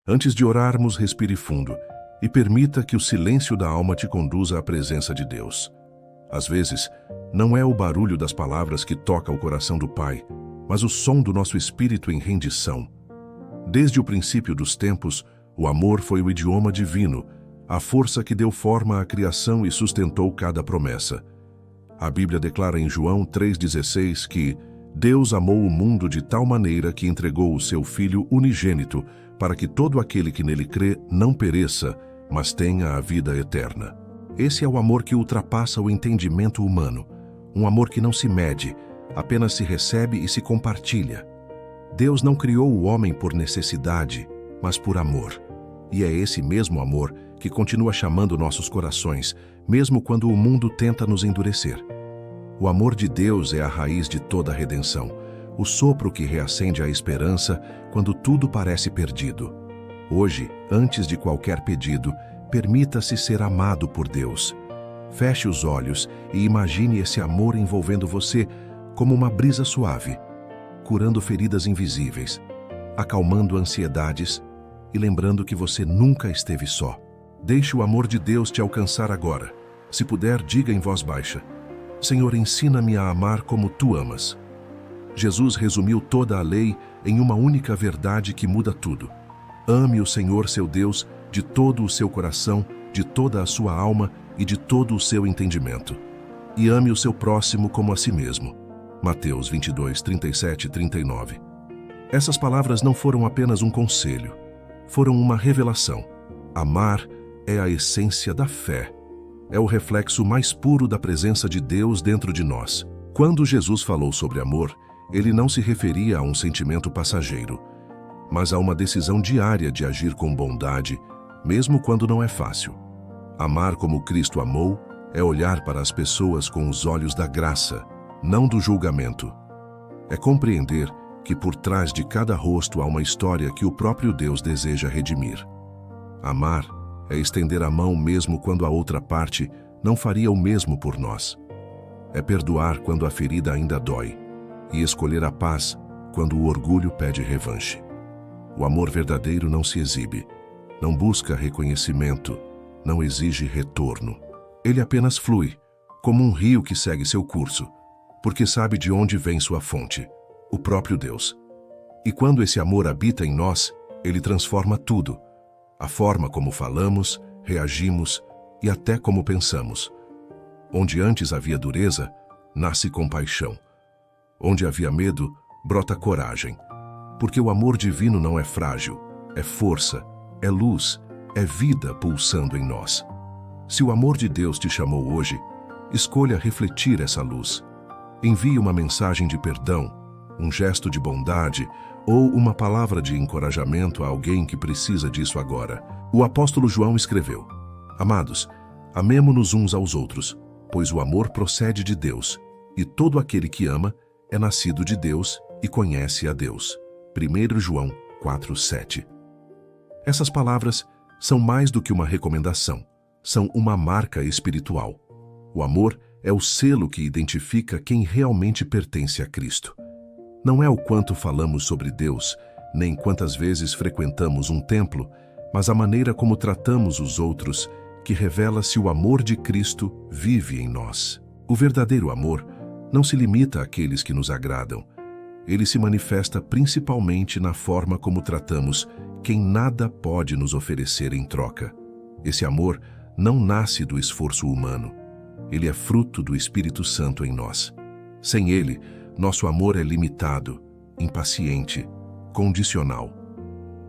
Antes de orarmos, respire fundo e permita que o silêncio da alma te conduza à presença de Deus. Às vezes, não é o barulho das palavras que toca o coração do Pai, mas o som do nosso espírito em rendição. Desde o princípio dos tempos, o amor foi o idioma divino, a força que deu forma à criação e sustentou cada promessa. A Bíblia declara em João 3,16 que Deus amou o mundo de tal maneira que entregou o seu Filho unigênito para que todo aquele que nele crê não pereça, mas tenha a vida eterna. Esse é o amor que ultrapassa o entendimento humano, um amor que não se mede, apenas se recebe e se compartilha. Deus não criou o homem por necessidade, mas por amor. E é esse mesmo amor que continua chamando nossos corações, mesmo quando o mundo tenta nos endurecer. O amor de Deus é a raiz de toda a redenção, o sopro que reacende a esperança quando tudo parece perdido. Hoje, antes de qualquer pedido, permita-se ser amado por Deus. Feche os olhos e imagine esse amor envolvendo você como uma brisa suave, curando feridas invisíveis, acalmando ansiedades e lembrando que você nunca esteve só. Deixe o amor de Deus te alcançar agora. Se puder, diga em voz baixa: Senhor, ensina-me a amar como Tu amas. Jesus resumiu toda a lei em uma única verdade que muda tudo. Ame o Senhor seu Deus de todo o seu coração, de toda a sua alma e de todo o seu entendimento. E ame o seu próximo como a si mesmo. Mateus 22, 37 e 39. Essas palavras não foram apenas um conselho, foram uma revelação. Amar é a essência da fé. É o reflexo mais puro da presença de Deus dentro de nós. Quando Jesus falou sobre amor, ele não se referia a um sentimento passageiro, mas a uma decisão diária de agir com bondade, mesmo quando não é fácil. Amar como Cristo amou é olhar para as pessoas com os olhos da graça, não do julgamento. É compreender que por trás de cada rosto há uma história que o próprio Deus deseja redimir. Amar é estender a mão mesmo quando a outra parte não faria o mesmo por nós. É perdoar quando a ferida ainda dói e escolher a paz quando o orgulho pede revanche. O amor verdadeiro não se exibe, não busca reconhecimento, não exige retorno. Ele apenas flui, como um rio que segue seu curso, porque sabe de onde vem sua fonte, o próprio Deus. E quando esse amor habita em nós, ele transforma tudo: a forma como falamos, reagimos e até como pensamos. Onde antes havia dureza, nasce compaixão. Onde havia medo, brota coragem. Porque o amor divino não é frágil, é força, é luz, é vida pulsando em nós. Se o amor de Deus te chamou hoje, escolha refletir essa luz. Envie uma mensagem de perdão, um gesto de bondade ou uma palavra de encorajamento a alguém que precisa disso agora. O apóstolo João escreveu: Amados, amemo-nos uns aos outros, pois o amor procede de Deus, e todo aquele que ama é nascido de Deus e conhece a Deus. 1 João 4:7. Essas palavras são mais do que uma recomendação, são uma marca espiritual. O amor é o selo que identifica quem realmente pertence a Cristo. Não é o quanto falamos sobre Deus, nem quantas vezes frequentamos um templo, mas a maneira como tratamos os outros que revela se o amor de Cristo vive em nós. O verdadeiro amor não se limita àqueles que nos agradam. Ele se manifesta principalmente na forma como tratamos quem nada pode nos oferecer em troca. Esse amor não nasce do esforço humano. Ele é fruto do Espírito Santo em nós. Sem ele, nosso amor é limitado, impaciente, condicional.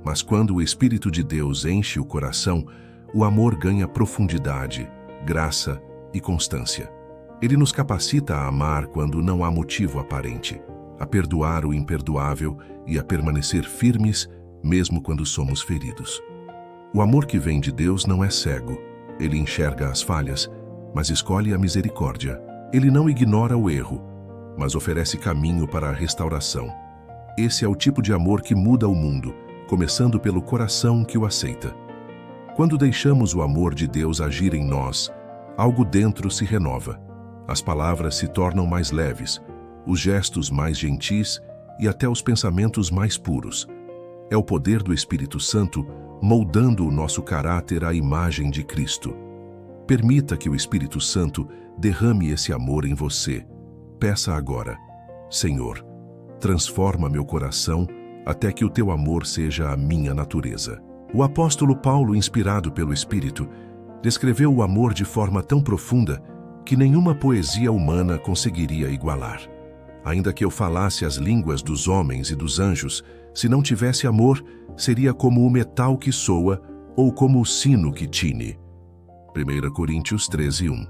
Mas quando o Espírito de Deus enche o coração, o amor ganha profundidade, graça e constância. Ele nos capacita a amar quando não há motivo aparente, a perdoar o imperdoável e a permanecer firmes mesmo quando somos feridos. O amor que vem de Deus não é cego. Ele enxerga as falhas, mas escolhe a misericórdia. Ele não ignora o erro, mas oferece caminho para a restauração. Esse é o tipo de amor que muda o mundo, começando pelo coração que o aceita. Quando deixamos o amor de Deus agir em nós, algo dentro se renova. As palavras se tornam mais leves, os gestos mais gentis e até os pensamentos mais puros. É o poder do Espírito Santo moldando o nosso caráter à imagem de Cristo. Permita que o Espírito Santo derrame esse amor em você. Peça agora: Senhor, transforma meu coração até que o teu amor seja a minha natureza. O apóstolo Paulo, inspirado pelo Espírito, descreveu o amor de forma tão profunda que nenhuma poesia humana conseguiria igualar. Ainda que eu falasse as línguas dos homens e dos anjos, se não tivesse amor, seria como o metal que soa ou como o sino que tine. 1 Coríntios 13:1.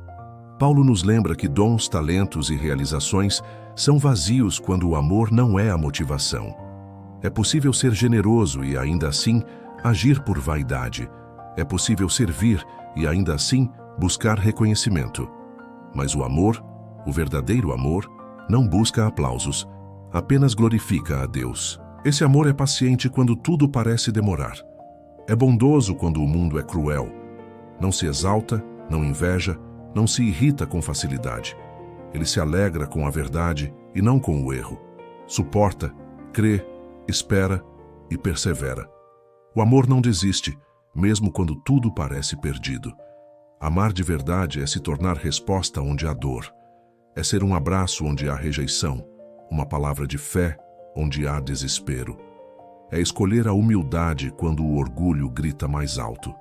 Paulo nos lembra que dons, talentos e realizações são vazios quando o amor não é a motivação. É possível ser generoso e ainda assim agir por vaidade. É possível servir e ainda assim buscar reconhecimento. Mas o amor, o verdadeiro amor, não busca aplausos, apenas glorifica a Deus. Esse amor é paciente quando tudo parece demorar. É bondoso quando o mundo é cruel. Não se exalta, não inveja, não se irrita com facilidade. Ele se alegra com a verdade e não com o erro. Suporta, crê, espera e persevera. O amor não desiste, mesmo quando tudo parece perdido. Amar de verdade é se tornar resposta onde há dor. É ser um abraço onde há rejeição, uma palavra de fé onde há desespero. É escolher a humildade quando o orgulho grita mais alto.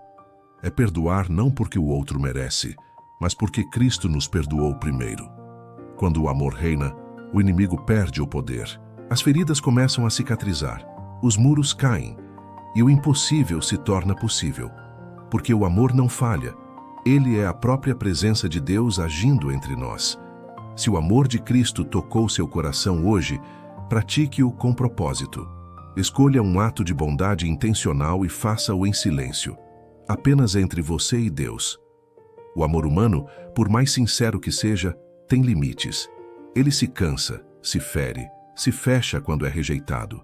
É perdoar não porque o outro merece, mas porque Cristo nos perdoou primeiro. Quando o amor reina, o inimigo perde o poder. As feridas começam a cicatrizar, os muros caem e o impossível se torna possível. Porque o amor não falha, ele é a própria presença de Deus agindo entre nós. Se o amor de Cristo tocou seu coração hoje, pratique-o com propósito. Escolha um ato de bondade intencional e faça-o em silêncio, apenas entre você e Deus. O amor humano, por mais sincero que seja, tem limites. Ele se cansa, se fere, se fecha quando é rejeitado.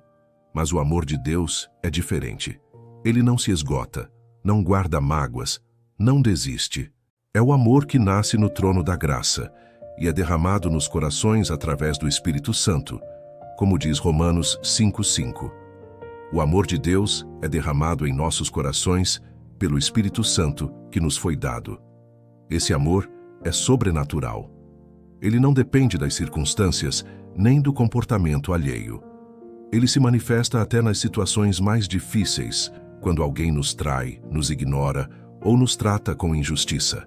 Mas o amor de Deus é diferente. Ele não se esgota, não guarda mágoas, não desiste. É o amor que nasce no trono da graça e é derramado nos corações através do Espírito Santo, como diz Romanos 5:5. O amor de Deus é derramado em nossos corações pelo Espírito Santo que nos foi dado. Esse amor é sobrenatural. Ele não depende das circunstâncias nem do comportamento alheio. Ele se manifesta até nas situações mais difíceis, quando alguém nos trai, nos ignora ou nos trata com injustiça.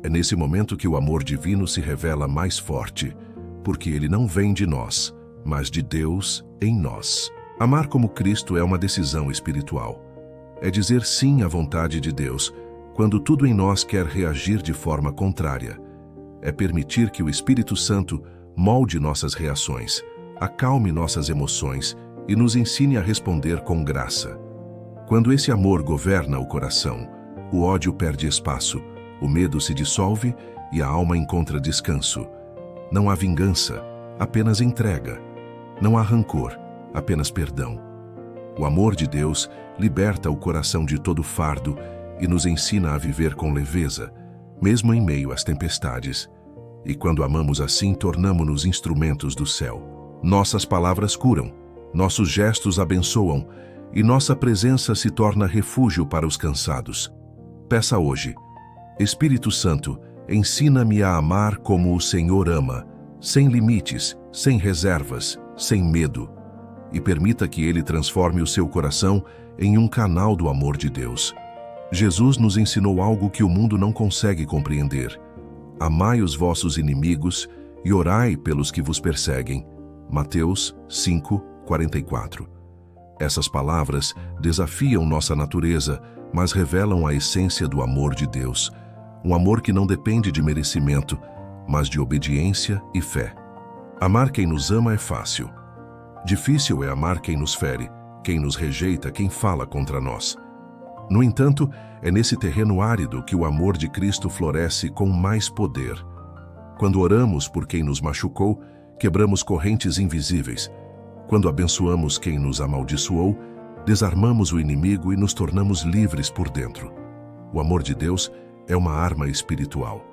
É nesse momento que o amor divino se revela mais forte, porque ele não vem de nós, mas de Deus em nós. Amar como Cristo é uma decisão espiritual. É dizer sim à vontade de Deus, quando tudo em nós quer reagir de forma contrária. É permitir que o Espírito Santo molde nossas reações, acalme nossas emoções e nos ensine a responder com graça. Quando esse amor governa o coração, o ódio perde espaço, o medo se dissolve e a alma encontra descanso. Não há vingança, apenas entrega. Não há rancor, apenas perdão. O amor de Deus liberta o coração de todo fardo e nos ensina a viver com leveza, mesmo em meio às tempestades. E quando amamos assim, tornamo-nos instrumentos do céu. Nossas palavras curam, nossos gestos abençoam e nossa presença se torna refúgio para os cansados. Peça hoje: Espírito Santo, ensina-me a amar como o Senhor ama, sem limites, sem reservas, sem medo. E permita que Ele transforme o seu coração em um canal do amor de Deus. Jesus nos ensinou algo que o mundo não consegue compreender. Amai os vossos inimigos e orai pelos que vos perseguem. Mateus 5:44. Essas palavras desafiam nossa natureza, mas revelam a essência do amor de Deus. Um amor que não depende de merecimento, mas de obediência e fé. Amar quem nos ama é fácil. Difícil é amar quem nos fere, quem nos rejeita, quem fala contra nós. No entanto, é nesse terreno árido que o amor de Cristo floresce com mais poder. Quando oramos por quem nos machucou, quebramos correntes invisíveis. Quando abençoamos quem nos amaldiçoou, desarmamos o inimigo e nos tornamos livres por dentro. O amor de Deus é uma arma espiritual.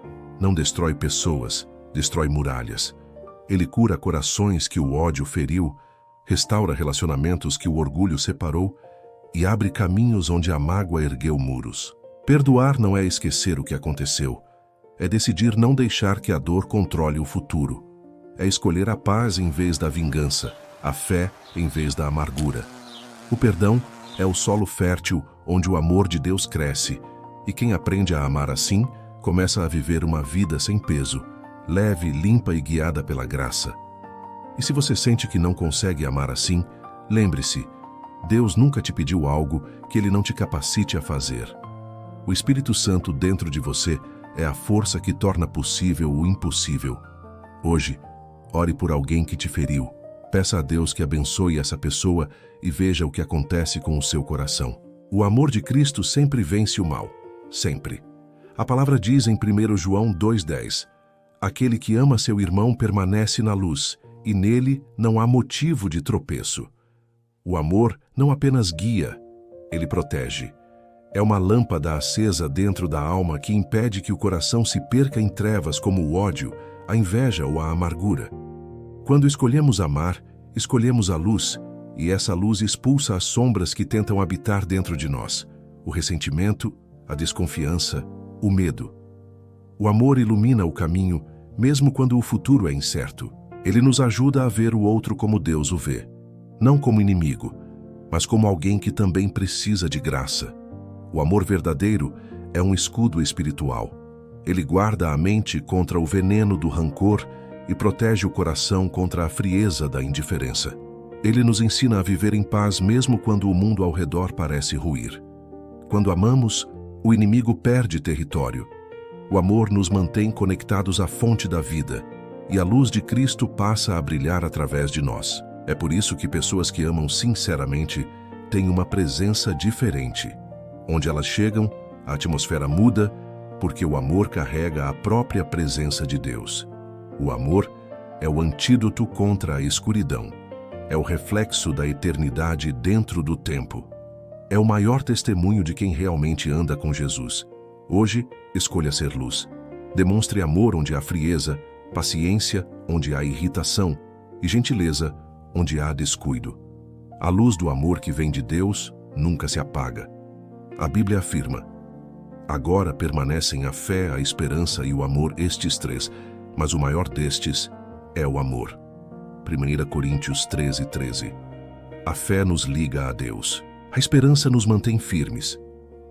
Não destrói pessoas, destrói muralhas. Ele cura corações que o ódio feriu, restaura relacionamentos que o orgulho separou e abre caminhos onde a mágoa ergueu muros. Perdoar não é esquecer o que aconteceu, é decidir não deixar que a dor controle o futuro. É escolher a paz em vez da vingança, a fé em vez da amargura. O perdão é o solo fértil onde o amor de Deus cresce, e quem aprende a amar assim, começa a viver uma vida sem peso, leve, limpa e guiada pela graça. E se você sente que não consegue amar assim, lembre-se, Deus nunca te pediu algo que Ele não te capacite a fazer. O Espírito Santo dentro de você é a força que torna possível o impossível. Hoje, ore por alguém que te feriu. Peça a Deus que abençoe essa pessoa e veja o que acontece com o seu coração. O amor de Cristo sempre vence o mal. Sempre. A palavra diz em 1 João 2,10: aquele que ama seu irmão permanece na luz, e nele não há motivo de tropeço. O amor não apenas guia, ele protege. É uma lâmpada acesa dentro da alma que impede que o coração se perca em trevas como o ódio, a inveja ou a amargura. Quando escolhemos amar, escolhemos a luz, e essa luz expulsa as sombras que tentam habitar dentro de nós: o ressentimento, a desconfiança, o medo. O amor ilumina o caminho, mesmo quando o futuro é incerto. Ele nos ajuda a ver o outro como Deus o vê, não como inimigo, mas como alguém que também precisa de graça. O amor verdadeiro é um escudo espiritual. Ele guarda a mente contra o veneno do rancor e protege o coração contra a frieza da indiferença. Ele nos ensina a viver em paz mesmo quando o mundo ao redor parece ruir. Quando amamos, o inimigo perde território. O amor nos mantém conectados à fonte da vida, e a luz de Cristo passa a brilhar através de nós. É por isso que pessoas que amam sinceramente têm uma presença diferente. Onde elas chegam, a atmosfera muda, porque o amor carrega a própria presença de Deus. O amor é o antídoto contra a escuridão. É o reflexo da eternidade dentro do tempo. É o maior testemunho de quem realmente anda com Jesus. Hoje, escolha ser luz. Demonstre amor onde há frieza, paciência onde há irritação e gentileza onde há descuido. A luz do amor que vem de Deus nunca se apaga. A Bíblia afirma: agora permanecem a fé, a esperança e o amor, estes três, mas o maior destes é o amor. 1 Coríntios 13:13. A fé nos liga a Deus. A esperança nos mantém firmes.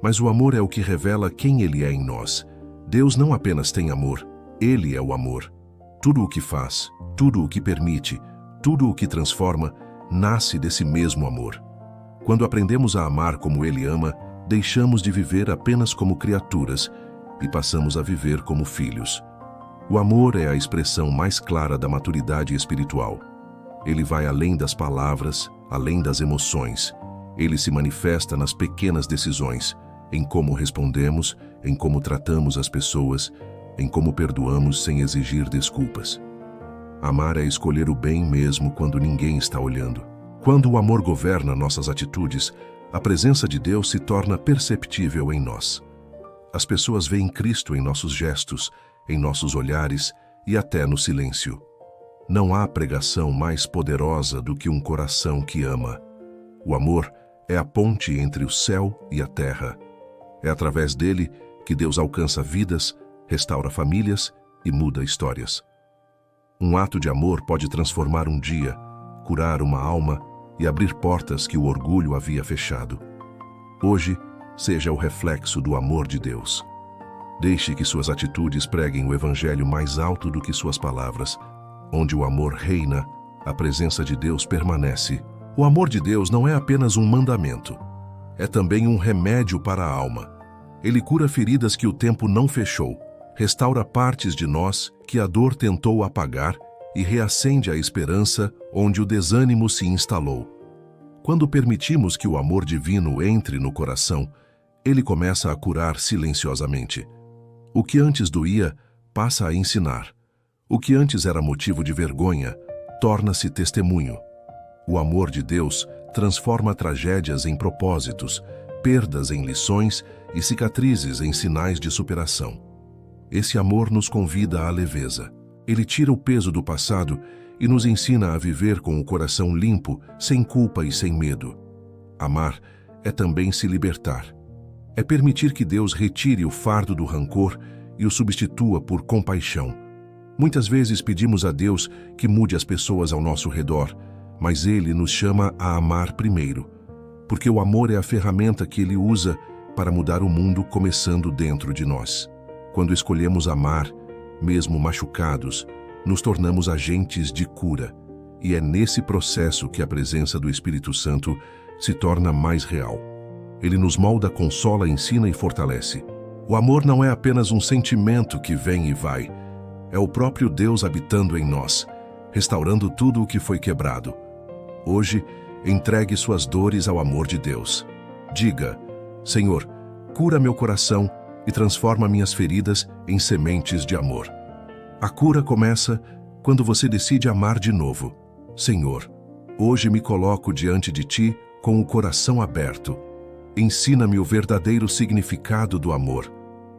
Mas o amor é o que revela quem Ele é em nós. Deus não apenas tem amor, Ele é o amor. Tudo o que faz, tudo o que permite, tudo o que transforma, nasce desse mesmo amor. Quando aprendemos a amar como Ele ama, deixamos de viver apenas como criaturas e passamos a viver como filhos. O amor é a expressão mais clara da maturidade espiritual. Ele vai além das palavras, além das emoções. Ele se manifesta nas pequenas decisões, em como respondemos, em como tratamos as pessoas, em como perdoamos sem exigir desculpas. Amar é escolher o bem mesmo quando ninguém está olhando. Quando o amor governa nossas atitudes, a presença de Deus se torna perceptível em nós. As pessoas veem Cristo em nossos gestos, em nossos olhares e até no silêncio. Não há pregação mais poderosa do que um coração que ama. O amor é a ponte entre o céu e a terra. É através dele que Deus alcança vidas, restaura famílias e muda histórias. Um ato de amor pode transformar um dia, curar uma alma e abrir portas que o orgulho havia fechado. Hoje, seja o reflexo do amor de Deus. Deixe que suas atitudes preguem o evangelho mais alto do que suas palavras. Onde o amor reina, a presença de Deus permanece. O amor de Deus não é apenas um mandamento. É também um remédio para a alma. Ele cura feridas que o tempo não fechou, restaura partes de nós que a dor tentou apagar e reacende a esperança onde o desânimo se instalou. Quando permitimos que o amor divino entre no coração, ele começa a curar silenciosamente. O que antes doía, passa a ensinar. O que antes era motivo de vergonha, torna-se testemunho. O amor de Deus transforma tragédias em propósitos, perdas em lições e cicatrizes em sinais de superação. Esse amor nos convida à leveza. Ele tira o peso do passado e nos ensina a viver com o coração limpo, sem culpa e sem medo. Amar é também se libertar. É permitir que Deus retire o fardo do rancor e o substitua por compaixão. Muitas vezes pedimos a Deus que mude as pessoas ao nosso redor, mas Ele nos chama a amar primeiro, porque o amor é a ferramenta que Ele usa para mudar o mundo, começando dentro de nós. Quando escolhemos amar, mesmo machucados, nos tornamos agentes de cura, e é nesse processo que a presença do Espírito Santo se torna mais real. Ele nos molda, consola, ensina e fortalece. O amor não é apenas um sentimento que vem e vai, é o próprio Deus habitando em nós, restaurando tudo o que foi quebrado. Hoje, entregue suas dores ao amor de Deus. Diga: Senhor, cura meu coração e transforma minhas feridas em sementes de amor. A cura começa quando você decide amar de novo. Senhor, hoje me coloco diante de Ti com o coração aberto. Ensina-me o verdadeiro significado do amor,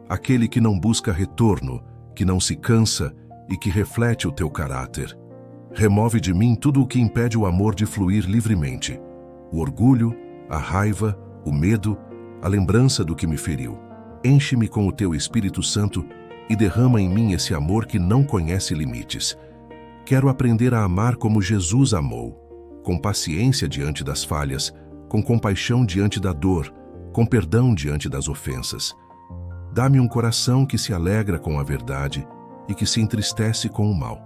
aquele que não busca retorno, que não se cansa e que reflete o Teu caráter. Remove de mim tudo o que impede o amor de fluir livremente: o orgulho, a raiva, o medo, a lembrança do que me feriu. Enche-me com o Teu Espírito Santo e derrama em mim esse amor que não conhece limites. Quero aprender a amar como Jesus amou, com paciência diante das falhas, com compaixão diante da dor, com perdão diante das ofensas. Dá-me um coração que se alegra com a verdade e que se entristece com o mal.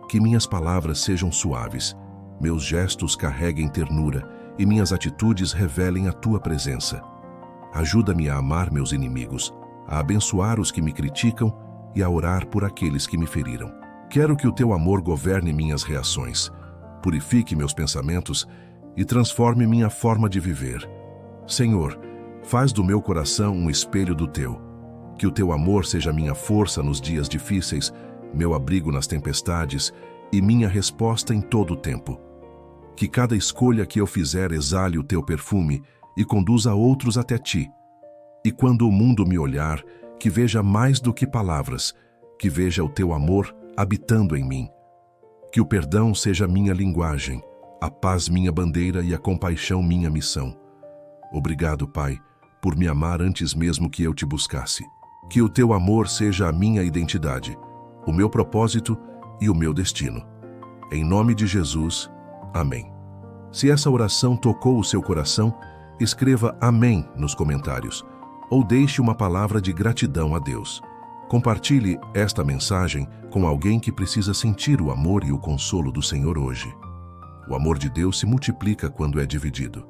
Que minhas palavras sejam suaves, meus gestos carreguem ternura e minhas atitudes revelem a Tua presença. Ajuda-me a amar meus inimigos, a abençoar os que me criticam e a orar por aqueles que me feriram. Quero que o Teu amor governe minhas reações, purifique meus pensamentos e transforme minha forma de viver. Senhor, faz do meu coração um espelho do Teu. Que o Teu amor seja minha força nos dias difíceis, meu abrigo nas tempestades e minha resposta em todo o tempo. Que cada escolha que eu fizer exale o Teu perfume e conduza outros até Ti. E quando o mundo me olhar, que veja mais do que palavras, que veja o Teu amor habitando em mim. Que o perdão seja minha linguagem, a paz minha bandeira e a compaixão minha missão. Obrigado, Pai, por me amar antes mesmo que eu Te buscasse. Que o Teu amor seja a minha identidade, o meu propósito e o meu destino. Em nome de Jesus, amém. Se essa oração tocou o seu coração, escreva amém nos comentários ou deixe uma palavra de gratidão a Deus. Compartilhe esta mensagem com alguém que precisa sentir o amor e o consolo do Senhor hoje. O amor de Deus se multiplica quando é dividido.